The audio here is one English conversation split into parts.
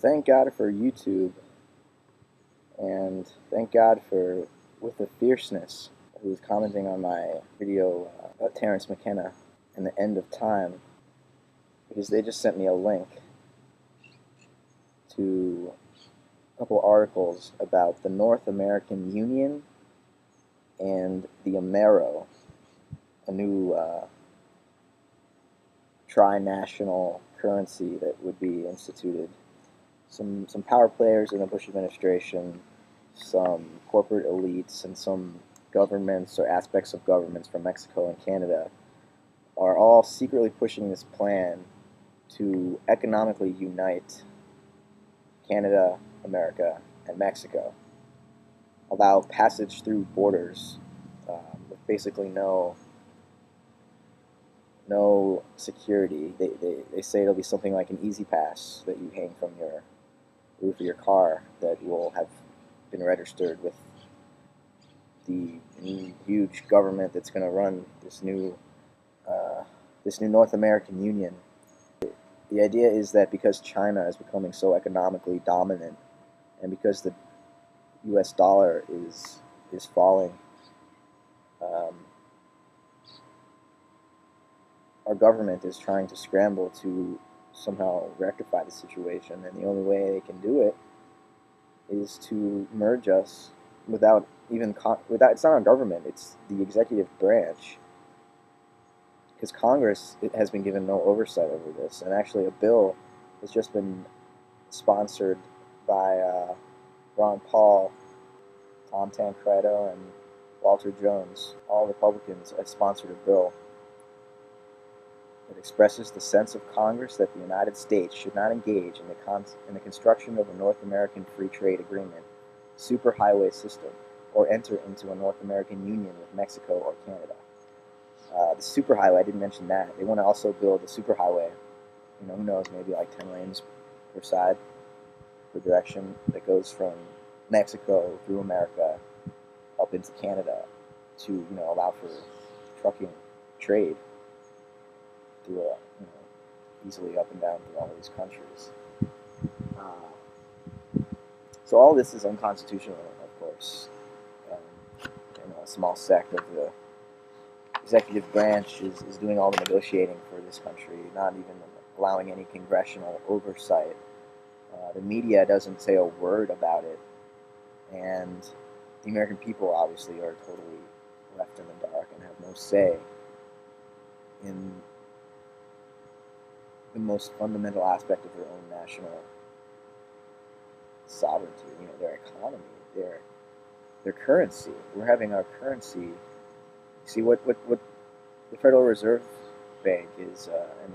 Thank God for YouTube, and thank God for With the Fierceness, who was commenting on my video about Terrence McKenna and the end of time, because they just sent me a link to a couple articles about the North American Union and the Amero, a new tri-national currency that would be instituted. Some power players in the Bush administration, some corporate elites, and some governments or aspects of governments from Mexico and Canada are all secretly pushing this plan to economically unite Canada, America, and Mexico, allow passage through borders with basically no security. They say it'll be something like an easy pass that you hang from your roof of your car that will have been registered with the huge government that's going to run this new North American Union. The idea is that because China is becoming so economically dominant, and because the U.S. dollar is falling, our government is trying to scramble to somehow rectify the situation, and the only way they can do it is to merge us without it's not our government, it's the executive branch, because Congress has been given no oversight over this, and actually a bill has just been sponsored by Ron Paul, Tom Tancredo, and Walter Jones. All Republicans have sponsored a bill that expresses the sense of Congress that the United States should not engage in the construction of a North American Free Trade Agreement, superhighway system, or enter into a North American Union with Mexico or Canada. The superhighway, I didn't mention that. They want to also build a superhighway, who knows, maybe like 10 lanes per side, per direction, that goes from Mexico through America up into Canada to, allow for trucking trade through easily up and down through all of these countries. So all this is unconstitutional, of course. A small sect of the executive branch is doing all the negotiating for this country, not even allowing any congressional oversight. The media doesn't say a word about it, and the American people obviously are totally left in the dark and have no say in the most fundamental aspect of their own national sovereignty, their economy, their currency. We're having our currency. See what the Federal Reserve Bank is, and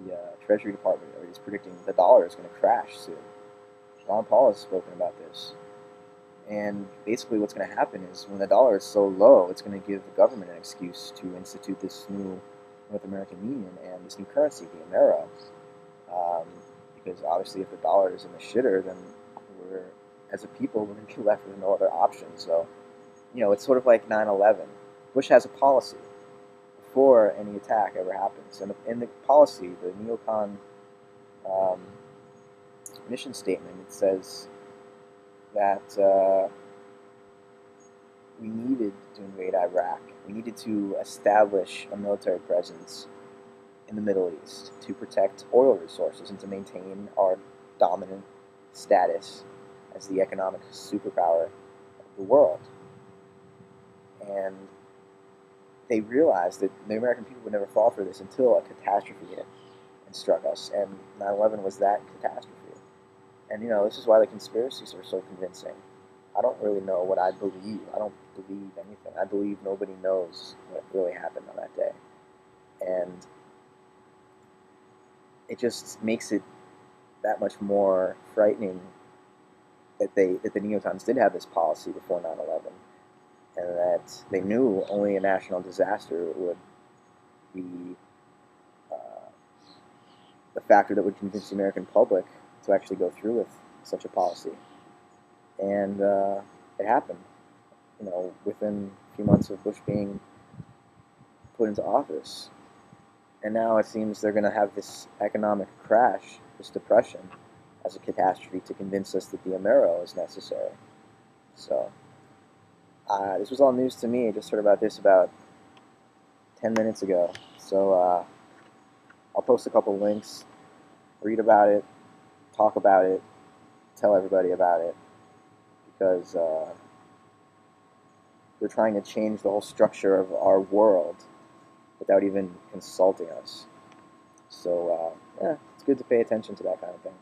the Treasury Department is predicting the dollar is going to crash soon. Ron Paul has spoken about this. And basically what's going to happen is when the dollar is so low, it's going to give the government an excuse to institute this new North American Union and this new currency, the Amero. Because obviously if the dollar is in the shitter, then as a people, we're going to be left with no other option. So, it's sort of like 9/11. Bush has a policy before any attack ever happens. And in the policy, the neocon mission statement, it says that we needed to invade Iraq. We needed to establish a military presence in the Middle East to protect oil resources and to maintain our dominant status as the economic superpower of the world. And they realized that the American people would never fall for this until a catastrophe hit and struck us. And 9/11 was that catastrophe. And, this is why the conspiracies are so convincing. I don't really know what I believe. I don't believe anything. I believe nobody knows what really happened on that day. And it just makes it that much more frightening that the neocons did have this policy before 9/11, and that they knew only a national disaster would be the factor that would convince the American public to actually go through with such a policy. And it happened, within a few months of Bush being put into office. And now it seems they're going to have this economic crash, this depression, as a catastrophe to convince us that the Amero is necessary. So this was all news to me. I just heard about this about 10 minutes ago. So I'll post a couple links, read about it, talk about it, tell everybody about it, because they're trying to change the whole structure of our world without even consulting us. So, yeah, it's good to pay attention to that kind of thing.